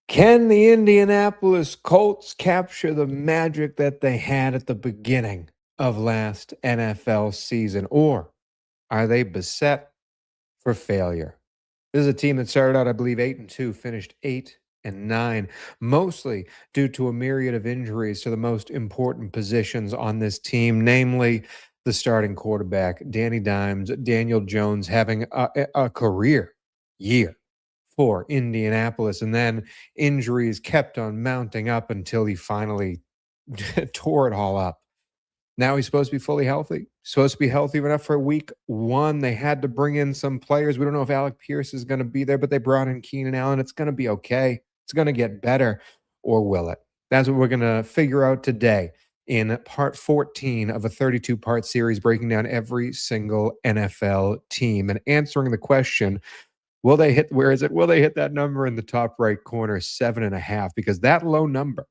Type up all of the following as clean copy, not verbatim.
Can the Indianapolis Colts capture the magic that they had at the beginning of last NFL season, or are they beset for failure? This is a team that started out, I believe, 8-2, finished 8-9, mostly due to a myriad of injuries to the most important positions on this team, namely the starting quarterback, Danny Dimes, Daniel Jones having a career year for Indianapolis. And then injuries kept on mounting up until he finally tore it all up. Now he's supposed to be fully healthy. Supposed to be healthy enough for week one. They had to bring in some players. We don't know if Alec Pierce is going to be there, but they brought in Keenan Allen. It's going to be okay. It's going to get better, or will it? That's what we're going to figure out today in part 14 of a 32-part series breaking down every single NFL team and answering the question, will they hit, where is it? Will they hit that number in the top right corner, 7.5? Because that low number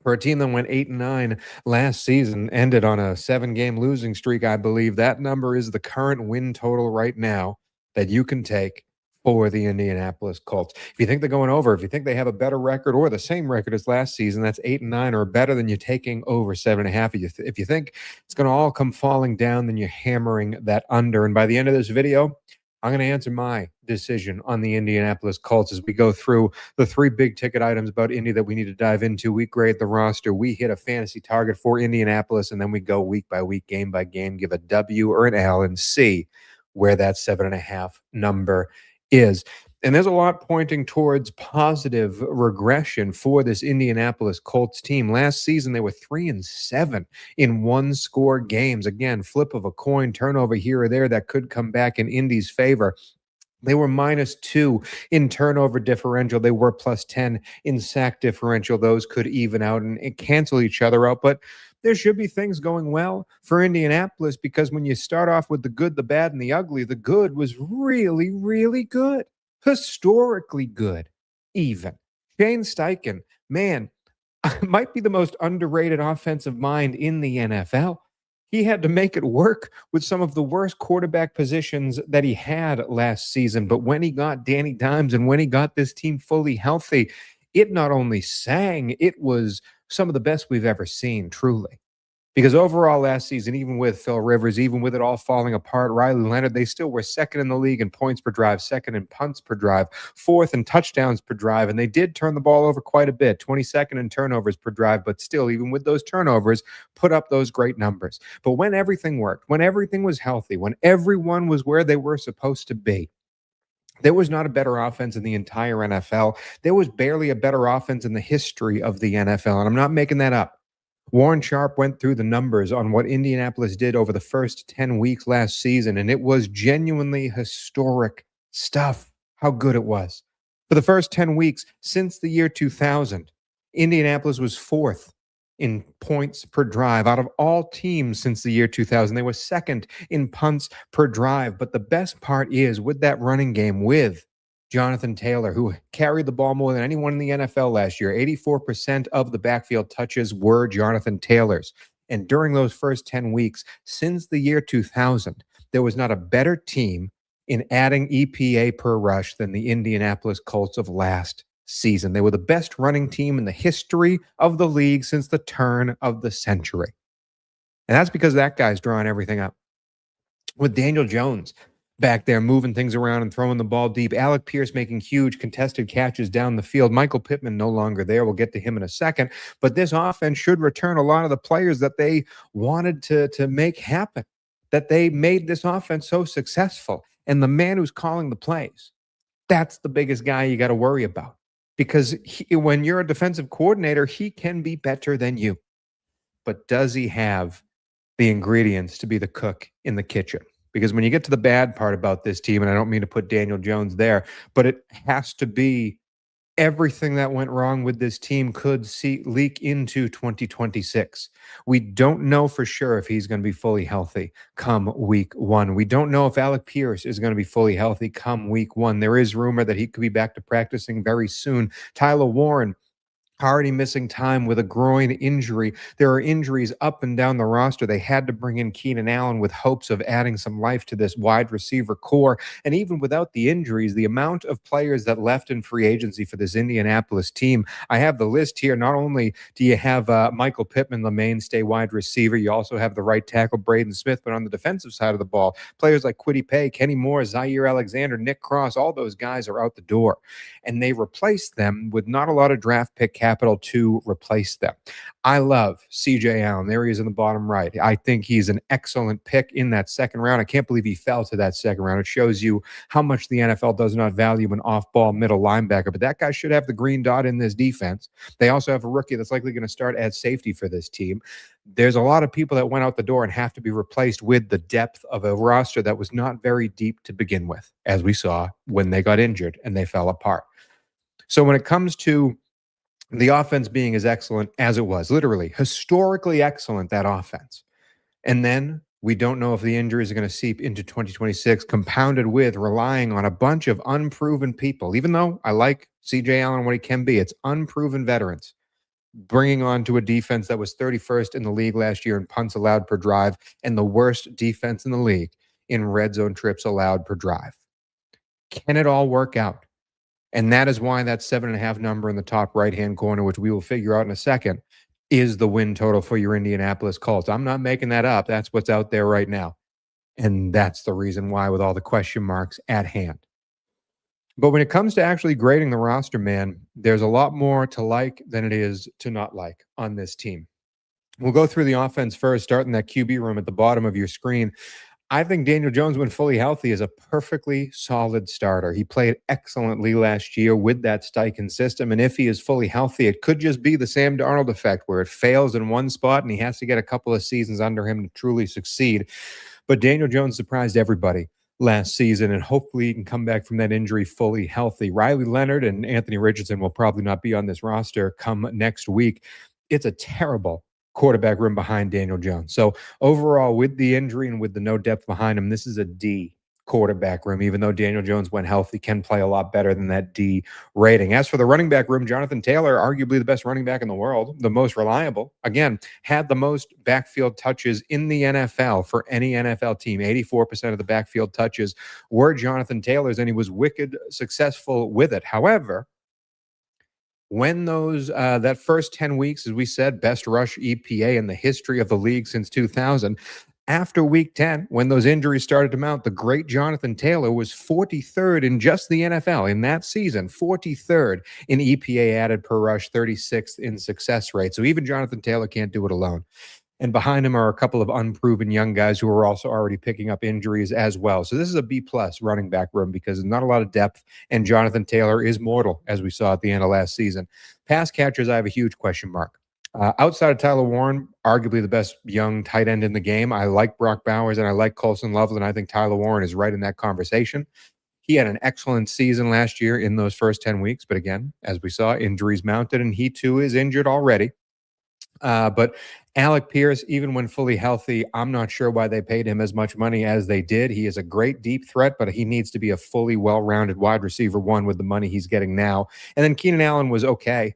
for a team that went 8-9 last season, ended on a 7-game losing streak, I believe that number is the current win total right now that you can take for the Indianapolis Colts. If you think they're going over, if you think they have a better record or the same record as last season, that's 8-9 or better, than you're taking over 7.5. If you think it's going to all come falling down, then you're hammering that under. And by the end of this video, I'm going to answer my decision on the Indianapolis Colts as we go through the 3 big ticket items about Indy that we need to dive into. We grade the roster, we hit a fantasy target for Indianapolis, and then we go week by week, game by game, give a W or an L, and see where that 7.5 number is. And there's a lot pointing towards positive regression for this Indianapolis Colts team. Last season, they were 3-7 in one-score games. Again, flip of a coin, turnover here or there that could come back in Indy's favor. They were -2 in turnover differential. They were +10 in sack differential. Those could even out and cancel each other out. But there should be things going well for Indianapolis, because when you start off with the good, the bad, and the ugly, the good was really, really good. Historically good, even. Shane Steichen, man, might be the most underrated offensive mind in the NFL. He had to make it work with some of the worst quarterback positions that he had last season. But when he got Danny Dimes and when he got this team fully healthy, it not only sang, it was some of the best we've ever seen, truly. Because overall last season, even with Phil Rivers, even with it all falling apart, Riley Leonard, they still were second in the league in points per drive, second in punts per drive, fourth in touchdowns per drive. And they did turn the ball over quite a bit, 22nd in turnovers per drive. But still, even with those turnovers, put up those great numbers. But when everything worked, when everything was healthy, when everyone was where they were supposed to be, there was not a better offense in the entire NFL. There was barely a better offense in the history of the NFL. And I'm not making that up. Warren Sharp went through the numbers on what Indianapolis did over the first 10 weeks last season, and it was genuinely historic stuff, how good it was. For the first 10 weeks since the year 2000, Indianapolis was 4th in points per drive. Out of all teams since the year 2000, they were 2nd in punts per drive. But the best part is, with that running game, with Jonathan Taylor, who carried the ball more than anyone in the NFL last year. 84% of the backfield touches were Jonathan Taylor's. And during those first 10 weeks, since the year 2000, there was not a better team in adding EPA per rush than the Indianapolis Colts of last season. They were the best running team in the history of the league since the turn of the century. And that's because that guy's drawing everything up. With Daniel Jones back there moving things around and throwing the ball deep. Alec Pierce making huge contested catches down the field. Michael Pittman no longer there. We'll get to him in a second. But this offense should return a lot of the players that they wanted to make happen, that they made this offense so successful. And the man who's calling the plays, that's the biggest guy you got to worry about. Because when you're a defensive coordinator, he can be better than you. But does he have the ingredients to be the cook in the kitchen? Because when you get to the bad part about this team, and I don't mean to put Daniel Jones there, but it has to be everything that went wrong with this team could leak into 2026. We don't know for sure if he's going to be fully healthy come week one. We don't know if Alec Pierce is going to be fully healthy come week one. There is rumor that he could be back to practicing very soon. Tyler Warren already missing time with a groin injury. There are injuries up and down the roster. They had to bring in Keenan Allen with hopes of adding some life to this wide receiver core. And even without the injuries, the amount of players that left in free agency for this Indianapolis team, I have the list here. Not only do you have Michael Pittman, the mainstay wide receiver, you also have the right tackle, Braden Smith, but on the defensive side of the ball, players like Kwity Paye, Kenny Moore, Zaire Alexander, Nick Cross, all those guys are out the door. And they replaced them with not a lot of draft pick capital to replace them. I love CJ Allen. There he is in the bottom right. I think he's an excellent pick in that second round. I can't believe he fell to that second round. It shows you how much the NFL does not value an off-ball middle linebacker, but that guy should have the green dot in this defense. They also have a rookie that's likely going to start at safety for this team. There's a lot of people that went out the door and have to be replaced with the depth of a roster that was not very deep to begin with, as we saw when they got injured and they fell apart. So when it comes to the offense being as excellent as it was, literally historically excellent, that offense. And then we don't know if the injuries are going to seep into 2026, compounded with relying on a bunch of unproven people. Even though I like CJ Allen and what he can be, it's unproven veterans bringing on to a defense that was 31st in the league last year in punts allowed per drive and the worst defense in the league in red zone trips allowed per drive. Can it all work out? And that is why that 7.5 number in the top right-hand corner, which we will figure out in a second, is the win total for your Indianapolis Colts. I'm not making that up. That's what's out there right now. And that's the reason why, with all the question marks at hand. But when it comes to actually grading the roster, man, there's a lot more to like than it is to not like on this team. We'll go through the offense first, starting that QB room at the bottom of your screen. I think Daniel Jones, when fully healthy, is a perfectly solid starter. He played excellently last year with that Steichen system. And if he is fully healthy, it could just be the Sam Darnold effect where it fails in one spot and he has to get a couple of seasons under him to truly succeed. But Daniel Jones surprised everybody last season, and hopefully he can come back from that injury fully healthy. Riley Leonard and Anthony Richardson will probably not be on this roster come next week. It's a terrible quarterback room behind Daniel Jones. So overall, with the injury and with the no depth behind him, this is a D quarterback room, even though Daniel Jones, when healthy, can play a lot better than that D rating. As for the running back room, Jonathan Taylor, arguably the best running back in the world, the most reliable, again, had the most backfield touches in the NFL for any NFL team. 84% of the backfield touches were Jonathan Taylor's, and he was wicked successful with it. However, when those that first 10 weeks, as we said, best rush EPA in the history of the league since 2000, after week 10, when those injuries started to mount, the great Jonathan Taylor was 43rd in just the NFL in that season, 43rd in EPA added per rush, 36th in success rate. So even Jonathan Taylor can't do it alone. And behind him are a couple of unproven young guys who are also already picking up injuries as well. So this is a B-plus running back room because there's not a lot of depth, and Jonathan Taylor is mortal, as we saw at the end of last season. Pass catchers, I have a huge question mark. Outside of Tyler Warren, arguably the best young tight end in the game. I like Brock Bowers and I like Colson Loveland. I think Tyler Warren is right in that conversation. He had an excellent season last year in those first 10 weeks. But again, as we saw, injuries mounted, and he too is injured already. But Alec Pierce, even when fully healthy, I'm not sure why they paid him as much money as they did. He is a great deep threat, but he needs to be a fully well-rounded wide receiver one with the money he's getting now. And then Keenan Allen was okay.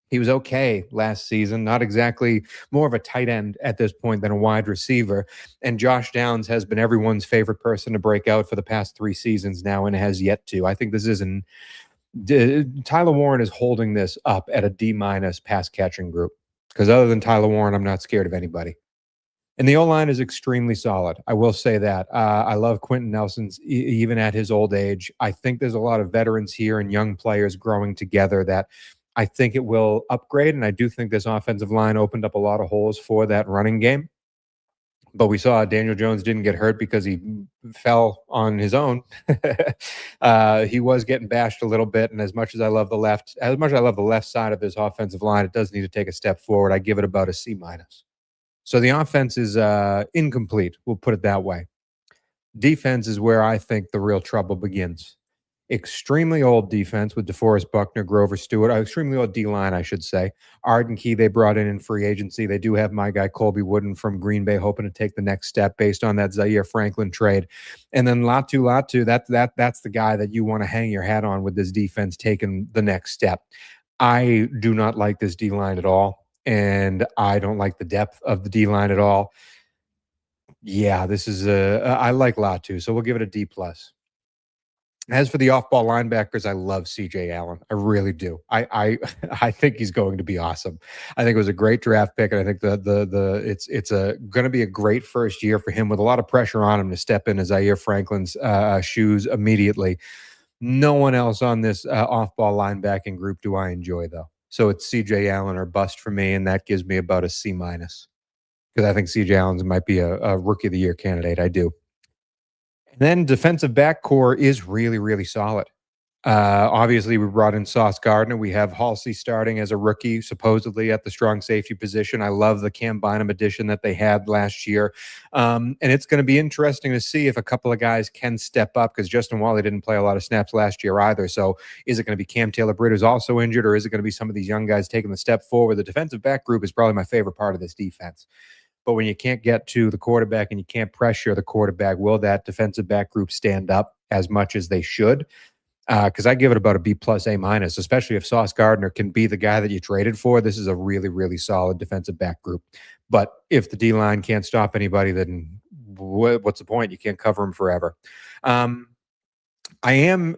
He was okay last season, not exactly more of a tight end at this point than a wide receiver. And Josh Downs has been everyone's favorite person to break out for the past 3 seasons now and has yet to. I think this is Tyler Warren is holding this up at a D- pass catching group. Because other than Tyler Warren, I'm not scared of anybody. And the O-line is extremely solid. I will say that. I love Quentin Nelson's, even at his old age. I think there's a lot of veterans here and young players growing together that I think it will upgrade. And I do think this offensive line opened up a lot of holes for that running game. But we saw Daniel Jones didn't get hurt because he fell on his own. He was getting bashed a little bit, and as much as I love the left side of this offensive line, it does need to take a step forward. I give it about a C-. So the offense is incomplete. We'll put it that way. Defense is where I think the real trouble begins. Extremely old defense with DeForest Buckner, Grover Stewart, extremely old D-line, I should say. Arden Key, they brought in free agency. They do have my guy Colby Wooden from Green Bay hoping to take the next step based on that Zaire Franklin trade. And then Latu, that's the guy that you want to hang your hat on with this defense taking the next step. I do not like this D line at all, and I don't like the depth of the D line at all. Yeah, this is a I like Latu, so we'll give it a D plus. As for the off-ball linebackers, I love CJ Allen. I really do. I I think he's going to be awesome. I think it was a great draft pick, and I think the it's a going to be a great first year for him with a lot of pressure on him to step into Zaire Franklin's shoes immediately. No one else on this off-ball linebacking group do I enjoy though. So it's CJ Allen or bust for me, and that gives me about a C minus because I think CJ Allen might be a rookie of the year candidate. I do. And then defensive back core is really, really solid. Obviously, we brought in Sauce Gardner. We have Halsey starting as a rookie, supposedly at the strong safety position. I love the Cam Bynum addition that they had last year. And it's going to be interesting to see if a couple of guys can step up because Justin Wally didn't play a lot of snaps last year either. So is it going to be Cam Taylor-Britt who's also injured, or is it going to be some of these young guys taking the step forward? The defensive back group is probably my favorite part of this defense. But when you can't get to the quarterback and you can't pressure the quarterback, will that defensive back group stand up as much as they should? Because I give it about a B plus A minus, especially if Sauce Gardner can be the guy that you traded for. This is a really, really solid defensive back group. But if the D line can't stop anybody, then what's the point? You can't cover them forever. I am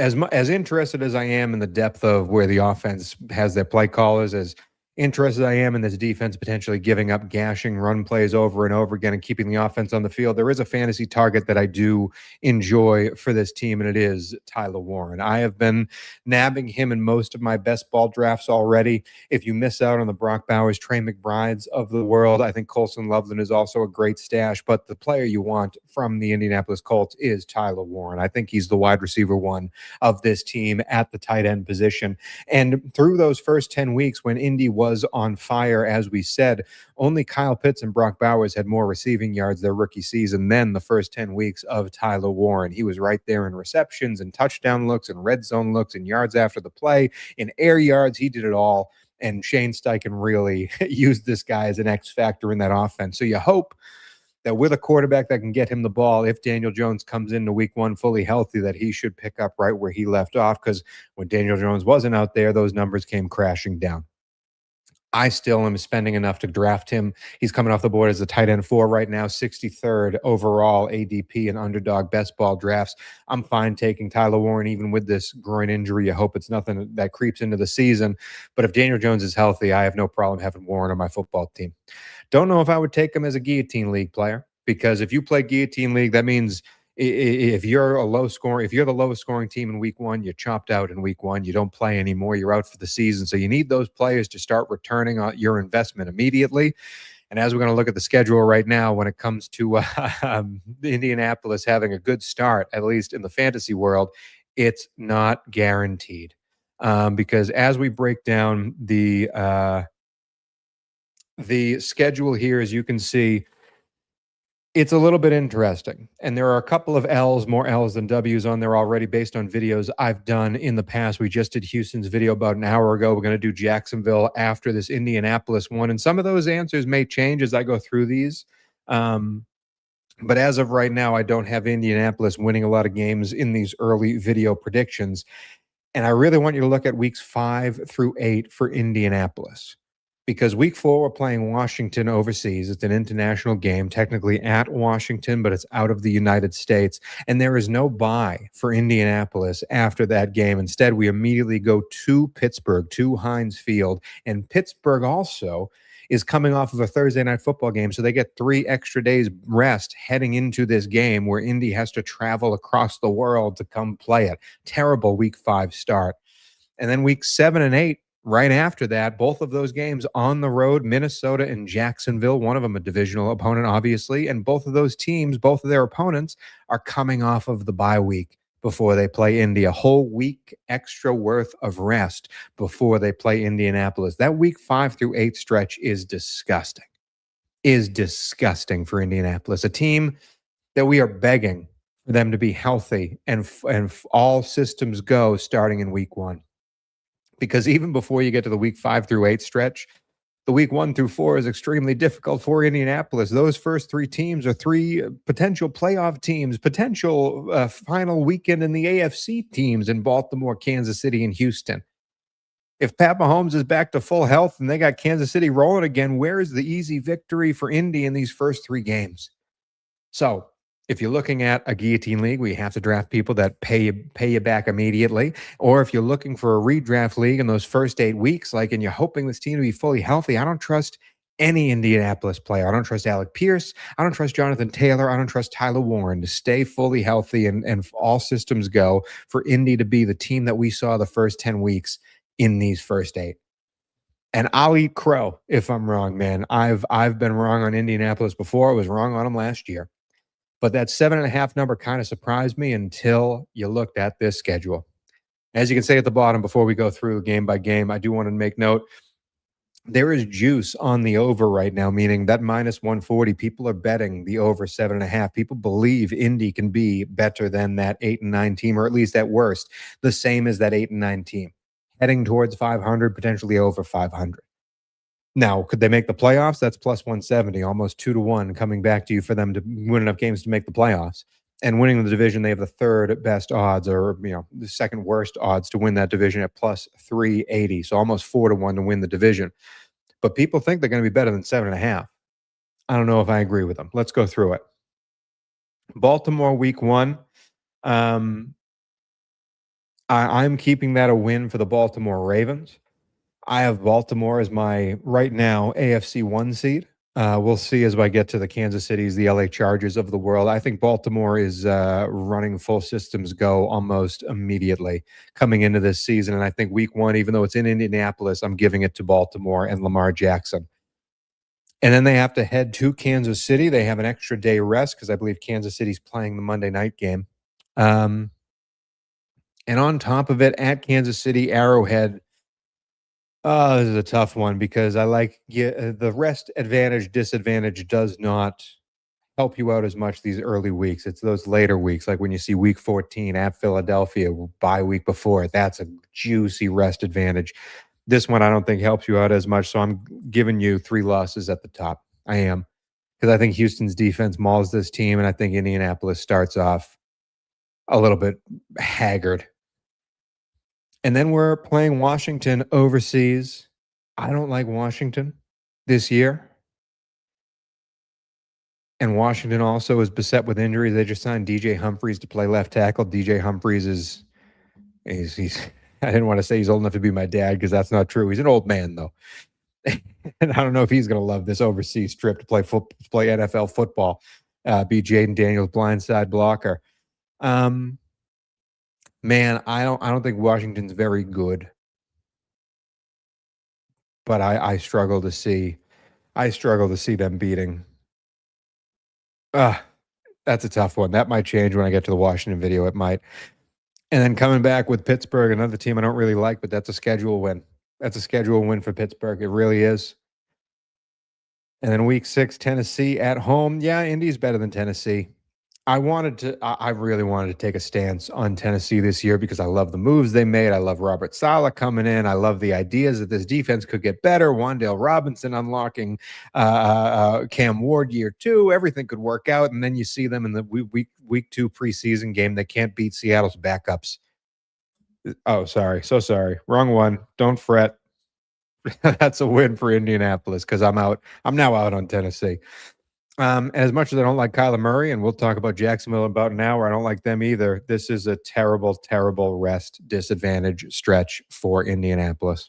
as interested as I am in the depth of where the offense has their play callers, as interested I am in this defense potentially giving up gashing run plays over and over again and keeping the offense on the field. There is a fantasy target that I do enjoy for this team, and it is Tyler Warren. I have been nabbing him in most of my best ball drafts already. If you miss out on the Brock Bowers, Trey McBrides of the world, I think Colson Loveland is also a great stash, but the player you want from the Indianapolis Colts is Tyler Warren. I think he's the wide receiver one of this team at the tight end position. And through those first 10 weeks when Indy was on fire, as we said, only Kyle Pitts and Brock Bowers had more receiving yards their rookie season than the first 10 weeks of Tyler Warren. He was right there in receptions and touchdown looks and red zone looks and yards after the play, in air yards. He did it all. And Shane Steichen really used this guy as an X factor in that offense. So you hope that with a quarterback that can get him the ball, if Daniel Jones comes into week one fully healthy, that he should pick up right where he left off. Because when Daniel Jones wasn't out there, those numbers came crashing down. I still am spending enough to draft him. He's coming off the board as a tight end 4 right now, 63rd overall ADP and underdog best ball drafts. I'm fine taking Tyler Warren even with this groin injury. I hope it's nothing that creeps into the season. But if Daniel Jones is healthy, I have no problem having Warren on my football team. Don't know if I would take him as a guillotine league player, because if you play guillotine league, that means if you're a low scoring, if you're the lowest scoring team in week one, you're chopped out in week one. You don't play anymore. You're out for the season. So you need those players to start returning on your investment immediately. And as we're going to look at the schedule right now, when it comes to Indianapolis having a good start, at least in the fantasy world, it's not guaranteed. Because as we break down the schedule here, as you can see, it's a little bit interesting. And there are a couple of L's, more L's than W's on there already based on videos I've done in the past. We just did Houston's video about an hour ago. We're going to do Jacksonville after this Indianapolis one. And some of those answers may change as I go through these. But as of right now, I don't have Indianapolis winning a lot of games in these early video predictions. And I really want you to look at weeks 5 through 8 for Indianapolis. Because week 4, we're playing Washington overseas. It's an international game, technically at Washington, but it's out of the United States. And there is no bye for Indianapolis after that game. Instead, we immediately go to Pittsburgh, to Heinz Field. And Pittsburgh also is coming off of a Thursday night football game. So they get 3 extra days rest heading into this game where Indy has to travel across the world to come play it. Terrible week 5 start. And then week 7 and 8, right after that, both of those games on the road, Minnesota and Jacksonville, one of them a divisional opponent, obviously. And both of those teams, both of their opponents, are coming off of the bye week before they play Indy. A whole week extra worth of rest before they play Indianapolis. That week 5 through 8 stretch is disgusting. For Indianapolis. A team that we are begging for them to be healthy and all systems go starting in week 1. Because even before you get to the week 5 through 8 stretch, the week 1 through 4 is extremely difficult for Indianapolis. Those first 3 teams are 3 potential playoff teams, potential final weekend in the AFC teams in Baltimore, Kansas City, and Houston. If Pat Mahomes is back to full health and they got Kansas City rolling again, where is the easy victory for Indy in these first 3 games? So, if you're looking at a guillotine league where you have to draft people that pay you back immediately, or if you're looking for a redraft league in those first 8 weeks, like, and you're hoping this team to be fully healthy, I don't trust any Indianapolis player. I don't trust Alec Pierce. I don't trust Jonathan Taylor. I don't trust Tyler Warren to stay fully healthy and all systems go for Indy to be the team that we saw the first 10 weeks in these first 8. And I'll eat crow if I'm wrong, man. I've been wrong on Indianapolis before. I was wrong on them last year. But that 7.5 number kind of surprised me until you looked at this schedule. As you can see at the bottom, before we go through game by game, I do want to make note there is juice on the over right now, meaning that minus 140, people are betting the over 7.5. People believe Indy can be better than that 8 and 9 team, or at least at worst, the same as that 8 and 9 team, heading towards 500, potentially over 500. Now, could they make the playoffs? That's plus 170, almost 2-1 coming back to you for them to win enough games to make the playoffs. And winning the division, they have the third best odds, or the second worst odds to win that division at plus 380. So almost 4-1 to win the division. But people think they're going to be better than 7.5. I don't know if I agree with them. Let's go through it. Baltimore week 1. I'm keeping that a win for the Baltimore Ravens. I have Baltimore as my, right now, AFC 1 seed. We'll see as I get to the Kansas Cities, the LA Chargers of the world. I think Baltimore is running full systems go almost immediately coming into this season. And I think week 1, even though it's in Indianapolis, I'm giving it to Baltimore and Lamar Jackson. And then they have to head to Kansas City. They have an extra day rest because I believe Kansas City's playing the Monday night game. And on top of it, at Kansas City, Arrowhead. This is a tough one because I like the rest advantage, disadvantage does not help you out as much these early weeks. It's those later weeks, like when you see week 14 at Philadelphia, bye week before. That's a juicy rest advantage. This one I don't think helps you out as much, so I'm giving you 3 losses at the top. I am, because I think Houston's defense mauls this team, and I think Indianapolis starts off a little bit haggard. And then we're playing Washington overseas. I don't like Washington this year. And Washington also is beset with injuries. They just signed DJ Humphries to play left tackle. DJ Humphries is he's I didn't want to say he's old enough to be my dad because that's not true. He's an old man though. And I don't know if he's going to love this overseas trip to play NFL football. Be Jaden Daniels blindside blocker. Man, I don't think Washington's very good. But I struggle to see them beating. That's a tough one. That might change when I get to the Washington video. It might. And then coming back with Pittsburgh, another team I don't really like, but that's a schedule win. That's a schedule win for Pittsburgh. It really is. And then week 6, Tennessee at home. Yeah, Indy's better than Tennessee. I really wanted to take a stance on Tennessee this year because I love the moves they made. I love Robert Saleh coming in. I love the ideas that this defense could get better. Wan'Dale Robinson unlocking Cam Ward year 2. Everything could work out. And then you see them in the week 2 preseason game. They can't beat Seattle's backups. Oh, sorry. So sorry. Wrong one. Don't fret. That's a win for Indianapolis because I'm out. I'm now out on Tennessee. As much as I don't like Kyler Murray, and we'll talk about Jacksonville in about an hour, I don't like them either. This is a terrible, terrible rest disadvantage stretch for Indianapolis.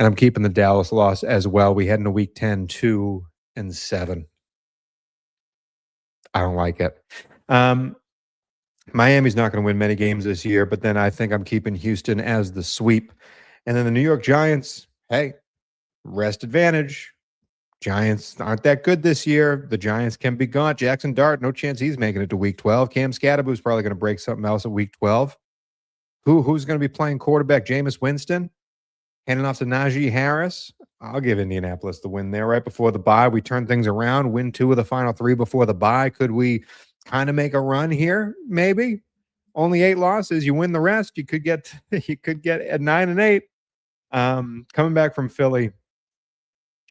And I'm keeping the Dallas loss as well. We head into week 10, 2-7. I don't like it. Miami's not going to win many games this year, but then I think I'm keeping Houston as the sweep. And then the New York Giants, hey, rest advantage. Giants aren't that good this year. The Giants can be gaunt. Jackson Dart, no chance he's making it to week 12. Cam Scatterboo's probably going to break something else at week 12. Who's going to be playing quarterback? Jameis Winston? Handing off to Najee Harris? I'll give Indianapolis the win there right before the bye. We turn things around, win 2 of the final 3 before the bye. Could we kind of make a run here? Maybe. Only 8 losses. You win the rest. You could get at 9-8. Coming back from Philly.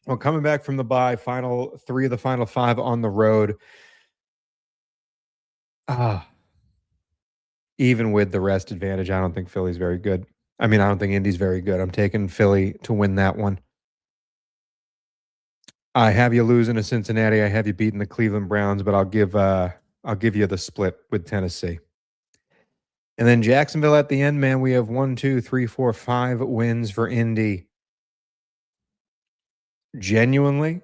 Well, coming back from the bye, final 3 of the final 5 on the road. Even with the rest advantage, I don't think Philly's very good. I mean, I don't think Indy's very good. I'm taking Philly to win that one. I have you losing to Cincinnati. I have you beating the Cleveland Browns, but I'll give you the split with Tennessee. And then Jacksonville at the end, man, we have 1, 2, 3, 4, 5 wins for Indy. Genuinely,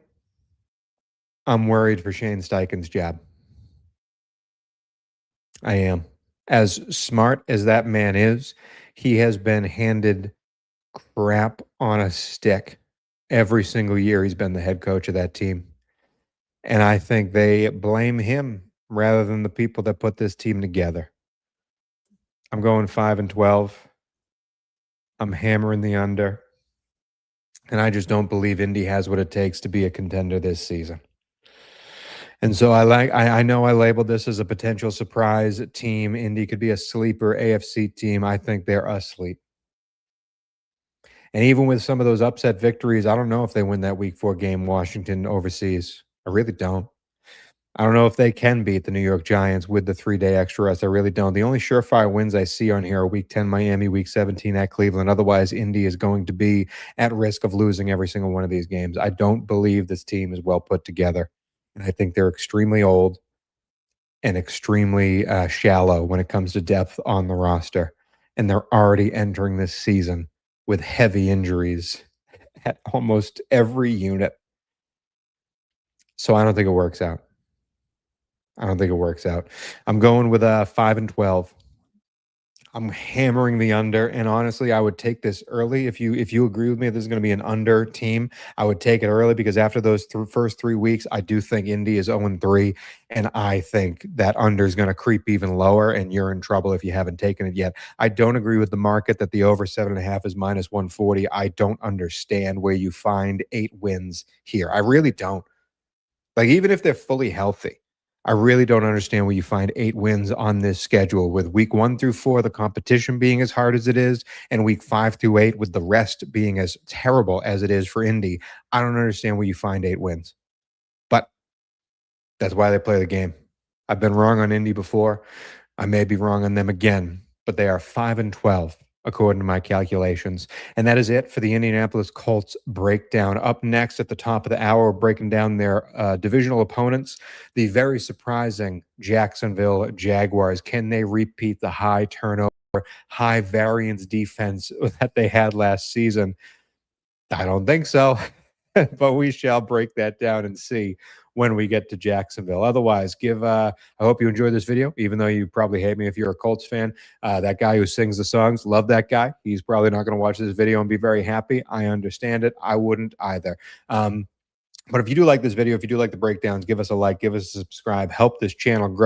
I'm worried for Shane Steichen's job. I am. As smart as that man is, he has been handed crap on a stick every single year he's been the head coach of that team. And I think they blame him rather than the people that put this team together. I'm going 5-12. I'm hammering the under. And I just don't believe Indy has what it takes to be a contender this season. And so I know I labeled this as a potential surprise team. Indy could be a sleeper AFC team. I think they're asleep. And even with some of those upset victories, I don't know if they win that week 4 game Washington overseas. I really don't. I don't know if they can beat the New York Giants with the 3-day extra rest. I really don't. The only surefire wins I see on here are week 10 Miami, week 17 at Cleveland. Otherwise, Indy is going to be at risk of losing every single one of these games. I don't believe this team is well put together. And I think they're extremely old and extremely shallow when it comes to depth on the roster. And they're already entering this season with heavy injuries at almost every unit. So I don't think it works out. I don't think it works out. I'm going with 5-12. I'm hammering the under, and honestly, I would take this early. If you agree with me, this is going to be an under team. I would take it early because after those first 3 weeks, I do think Indy is 0-3, and I think that under is going to creep even lower, and you're in trouble if you haven't taken it yet. I don't agree with the market that the over 7.5 is -140. I don't understand where you find 8 wins here. I really don't. Like, even if they're fully healthy, I really don't understand where you find 8 wins on this schedule, with week 1 through 4, the competition being as hard as it is, and week 5 through 8, with the rest being as terrible as it is for Indy. I don't understand where you find 8 wins. But that's why they play the game. I've been wrong on Indy before. I may be wrong on them again, but they are 5-12 according to my calculations. And that is it for the Indianapolis Colts breakdown. Up next at the top of the hour, we're breaking down their divisional opponents, the very surprising Jacksonville Jaguars. Can they repeat the high turnover, high variance defense that they had last season? I don't think so, but we shall break that down and see when we get to Jacksonville. Otherwise, I hope you enjoyed this video, even though you probably hate me if you're a Colts fan. That guy who sings the songs, love that guy. He's probably not going to watch this video and be very happy. I understand it. I wouldn't either. But if you do like this video, if you do like the breakdowns, give us a like, give us a subscribe, help this channel grow.